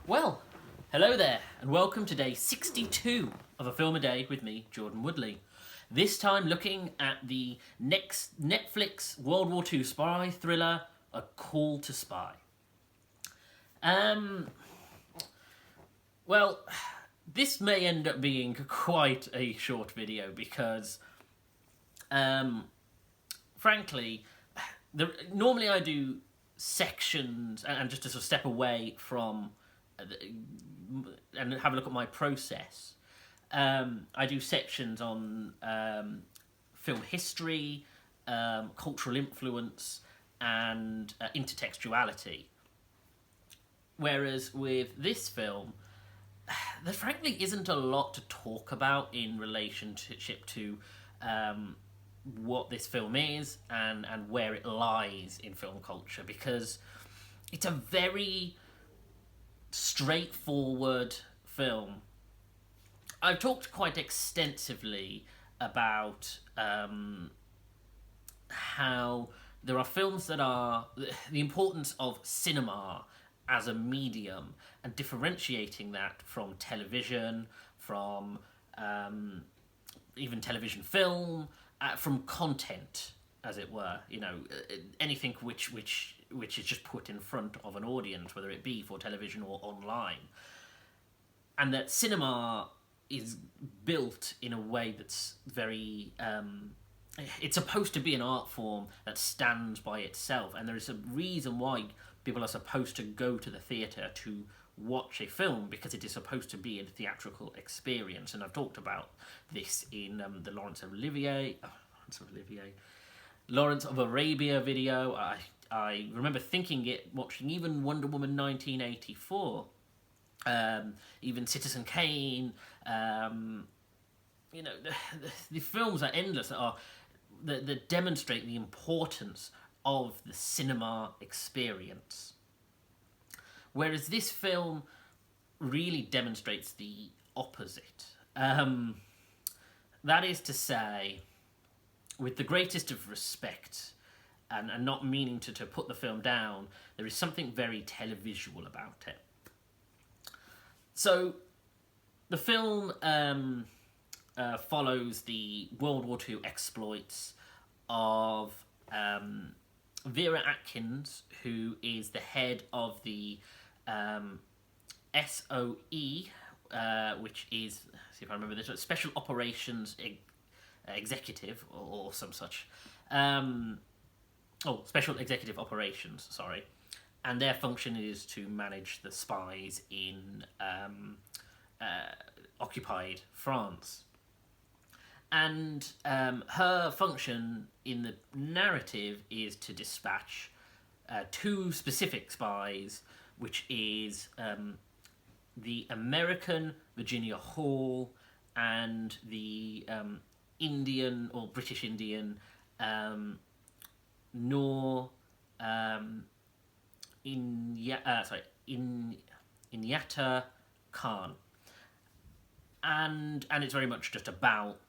Well, hello there, and welcome to day 62 of A Film a Day with me, Jordan Woodley. This time looking at the next Netflix World War II spy thriller, A Call to Spy. Well, this may end up being quite a short video because, frankly, normally I do sections and just to sort of step away from and have a look at my process. I do sections on film history, cultural influence, and intertextuality. Whereas with this film, there frankly isn't a lot to talk about in relationship to what this film is and where it lies in film culture, because it's a very straightforward film. I've talked quite extensively about how there are films that are the importance of cinema as a medium and differentiating that from television, from even television film, from content, as it were. You know, anything which is just put in front of an audience, whether it be for television or online. And that cinema is built in a way that's very... it's supposed to be an art form that stands by itself, and there is a reason why people are supposed to go to the theatre to watch a film, because it is supposed to be a theatrical experience. And I've talked about this in the Lawrence of Arabia video. I remember thinking it, watching even Wonder Woman 1984, even Citizen Kane. You know, the films are endless that demonstrate the importance of the cinema experience. Whereas this film really demonstrates the opposite. That is to say, with the greatest of respect, and not meaning to put the film down, there is something very televisual about it. So, the film follows the World War II exploits of Vera Atkins, who is the head of the SOE, which is, see if I remember this, Special Operations Executive, or some such. Special Executive Operations, sorry. And their function is to manage the spies in occupied France. And her function in the narrative is to dispatch two specific spies, which is the American Virginia Hall and the Indian or British Indian Inyata Khan. And it's very much just about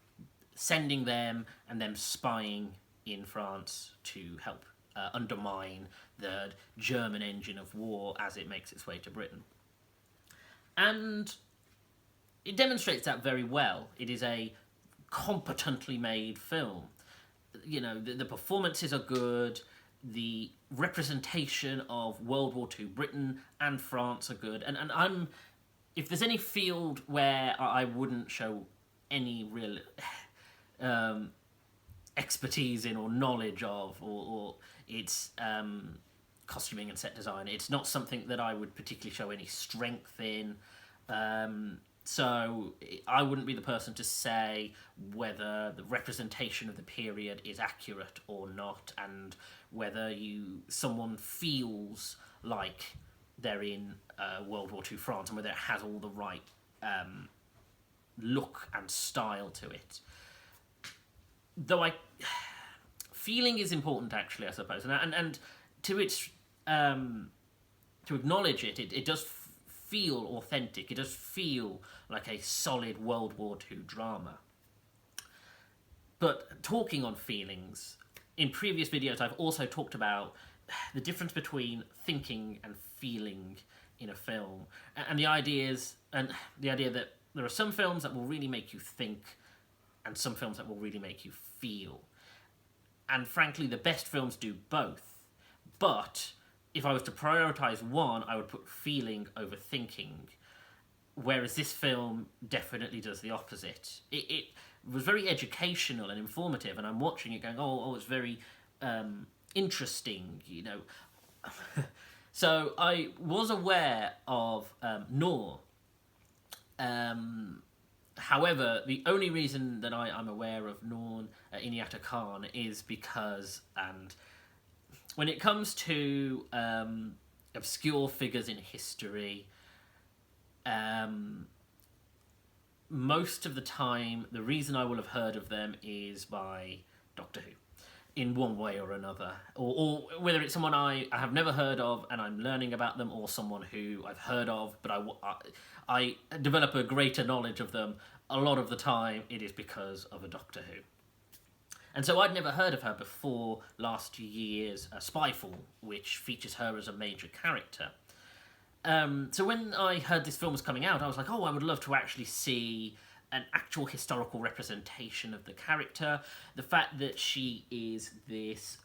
sending them and them spying in France to help undermine the German engine of war as it makes its way to Britain. And it demonstrates that very well. It is a competently made film. You know, the performances are good, the representation of World War II Britain and France are good, and I'm... If there's any field where I wouldn't show any real expertise in or knowledge of, or it's costuming and set design, it's not something that I would particularly show any strength in. So I wouldn't be the person to say whether the representation of the period is accurate or not, and whether someone feels like they're in World War II France and whether it has all the right look and style to it. Though feeling is important, actually, I suppose, and to its to acknowledge it, it does feel authentic. It does feel like a solid World War II drama. But talking on feelings, in previous videos I've also talked about the difference between thinking and feeling in a film, and the idea that there are some films that will really make you think, and some films that will really make you feel. And frankly, the best films do both. But if I was to prioritize one, I would put feeling over thinking. Whereas this film definitely does the opposite. It was very educational and informative, and I'm watching it going, oh, it's very interesting, you know. So I was aware of Noor. However, the only reason that I'm aware of Noor Inayat Khan is because, and when it comes to obscure figures in history, most of the time, the reason I will have heard of them is by Doctor Who, in one way or another, or whether it's someone I have never heard of and I'm learning about them, or someone who I've heard of but I develop a greater knowledge of them. A lot of the time, it is because of a Doctor Who. And so I'd never heard of her before last year's Spyfall, which features her as a major character. So when I heard this film was coming out, I was like, oh, I would love to actually see an actual historical representation of the character. The fact that she is this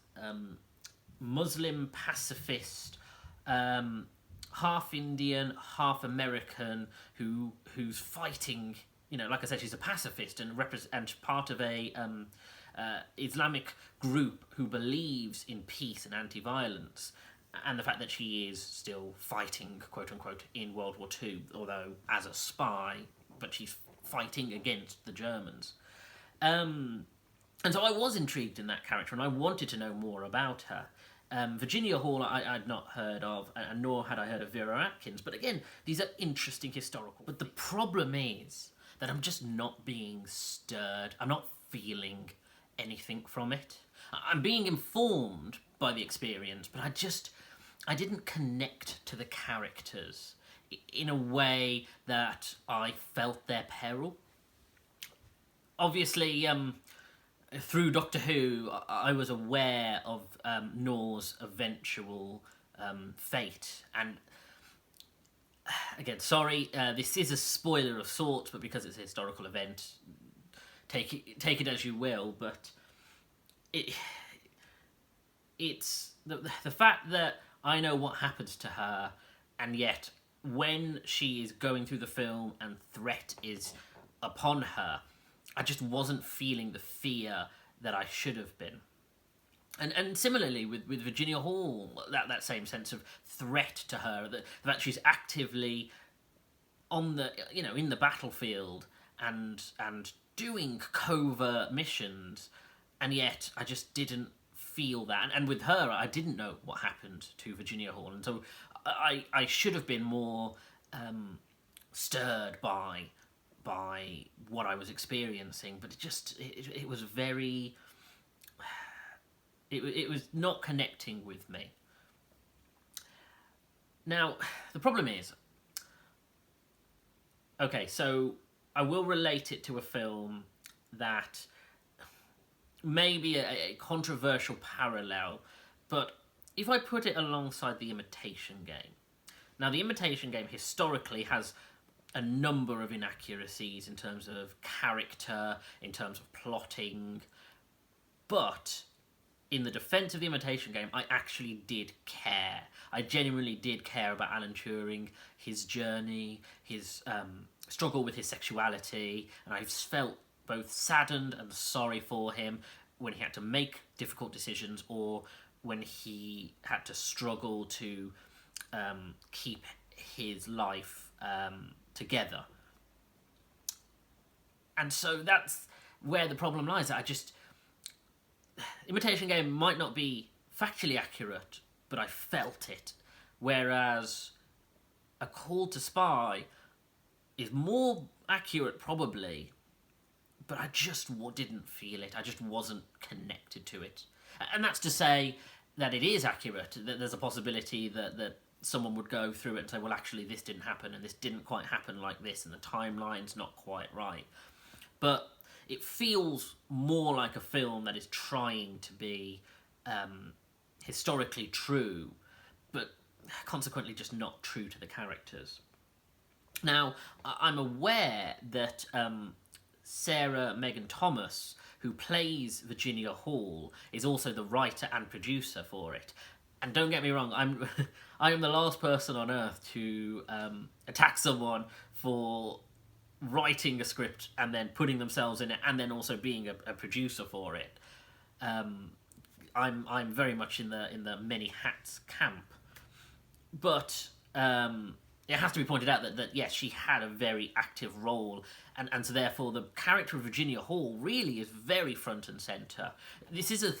Muslim pacifist, half Indian, half American, who's fighting. You know, like I said, she's a pacifist and part of a Islamic group who believes in peace and anti-violence. And the fact that she is still fighting, quote-unquote, in World War II, although as a spy, but she's fighting against the Germans. And so I was intrigued in that character, and I wanted to know more about her. Virginia Hall I'd not heard of, and nor had I heard of Vera Atkins. But again, these are interesting historical. But the problem is that I'm just not being stirred. I'm not feeling anything from it. I'm being informed by the experience, but I didn't connect to the characters in a way that I felt their peril. Obviously, through Doctor Who, I was aware of Noor's eventual fate, and again, sorry, this is a spoiler of sorts, but because it's a historical event, take it as you will. But it's the fact that I know what happens to her, and yet when she is going through the film and threat is upon her, I just wasn't feeling the fear that I should have been. And similarly with Virginia Hall, that same sense of threat to her, that she's actively on the in the battlefield and doing covert missions, and yet I just didn't feel that. And with her, I didn't know what happened to Virginia Hall, and so I should have been more stirred by what I was experiencing, but it was very. It was not connecting with me. Now, the problem is, okay, so I will relate it to a film that may be a controversial parallel, but if I put it alongside The Imitation Game. Now, The Imitation Game historically has a number of inaccuracies in terms of character, in terms of plotting, but in the defense of The Imitation Game, I actually did care. I genuinely did care about Alan Turing, his journey, his struggle with his sexuality, and I felt both saddened and sorry for him when he had to make difficult decisions, or when he had to struggle to keep his life together. And so that's where the problem lies. Imitation Game might not be factually accurate, but I felt it. Whereas A Call to Spy is more accurate, probably, but I just didn't feel it. I just wasn't connected to it. And that's to say that it is accurate, that there's a possibility that someone would go through it and say, well, actually, this didn't happen, and this didn't quite happen like this, and the timeline's not quite right. But it feels more like a film that is trying to be historically true, but consequently just not true to the characters. Now, I'm aware that Sarah Megan Thomas, who plays Virginia Hall, is also the writer and producer for it. And don't get me wrong, I am the last person on earth to attack someone for writing a script and then putting themselves in it, and then also being a producer for it. I'm very much in the many hats camp, but it has to be pointed out that yes, she had a very active role, and so therefore the character of Virginia Hall really is very front and center. This is a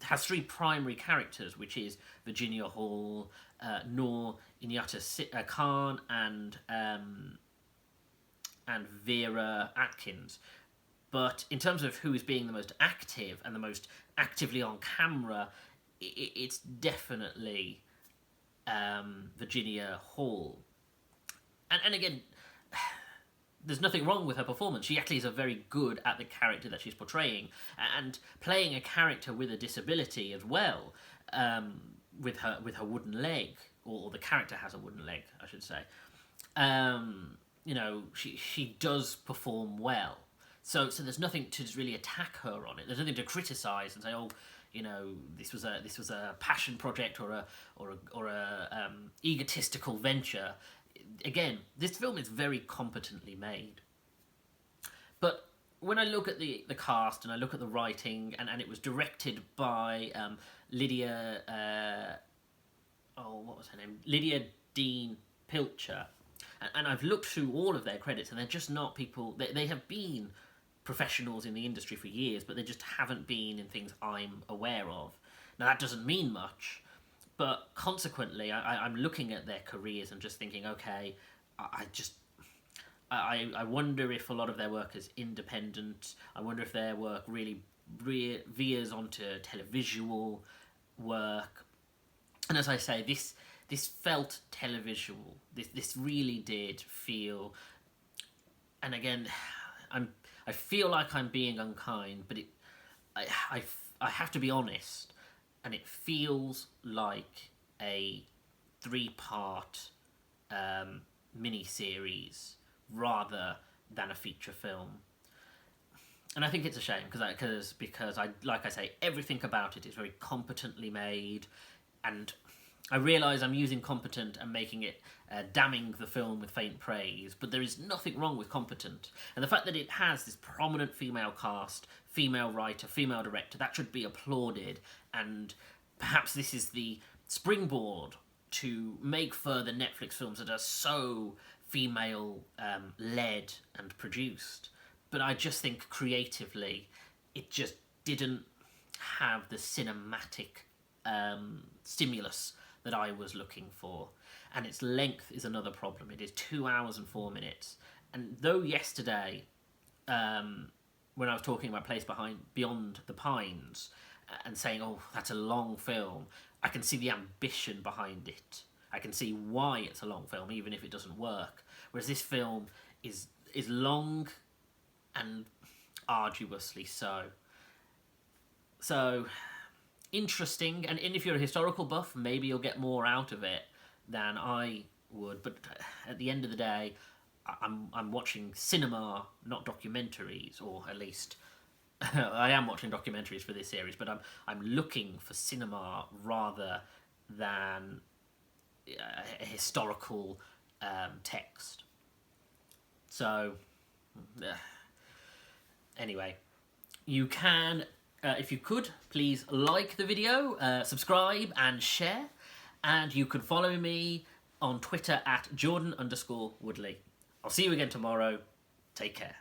has three primary characters, which is Virginia Hall, Noor Inayat Khan, and Vera Atkins. But in terms of who is being the most active and the most actively on camera, it's definitely Virginia Hall. And again, there's nothing wrong with her performance. She actually is very good at the character that she's portraying, and playing a character with a disability as well, with her wooden leg, or the character has a wooden leg, I should say. She does perform well. So there's nothing to really attack her on it. There's nothing to criticise and say, oh, this was a passion project or a egotistical venture. Again, this film is very competently made. But when I look at the cast and I look at the writing, and it was directed by Lydia, what was her name? Lydia Dean Pilcher. And I've looked through all of their credits, and they're just not people. They have been professionals in the industry for years, but they just haven't been in things I'm aware of. Now, that doesn't mean much, but consequently, I'm looking at their careers and just thinking, okay, I wonder if a lot of their work is independent. I wonder if their work really veers onto televisual work. And as I say, this felt televisual. This really did feel. And again, I feel like I'm being unkind, but I have to be honest, and it feels like a 3-part mini-series rather than a feature film. And I think it's a shame, because like I say, everything about it is very competently made, and I realise I'm using competent and making it damning the film with faint praise, but there is nothing wrong with competent. And the fact that it has this prominent female cast, female writer, female director, that should be applauded, and perhaps this is the springboard to make further Netflix films that are so female-led and produced. But I just think creatively, it just didn't have the cinematic stimulus that I was looking for. And its length is another problem. It is 2 hours and 4 minutes. And though yesterday, when I was talking about Place Beyond the Pines, and saying, oh, that's a long film, I can see the ambition behind it. I can see why it's a long film, even if it doesn't work. Whereas this film is long and arduously so. So, interesting, and if you're a historical buff, maybe you'll get more out of it than I would, but at the end of the day, I'm watching cinema, not documentaries, or at least I am watching documentaries for this series, but I'm looking for cinema rather than a historical text. So, anyway, you can, if you could, please like the video, subscribe and share, and you can follow me on Twitter at Jordan_Woodley. I'll see you again tomorrow. Take care.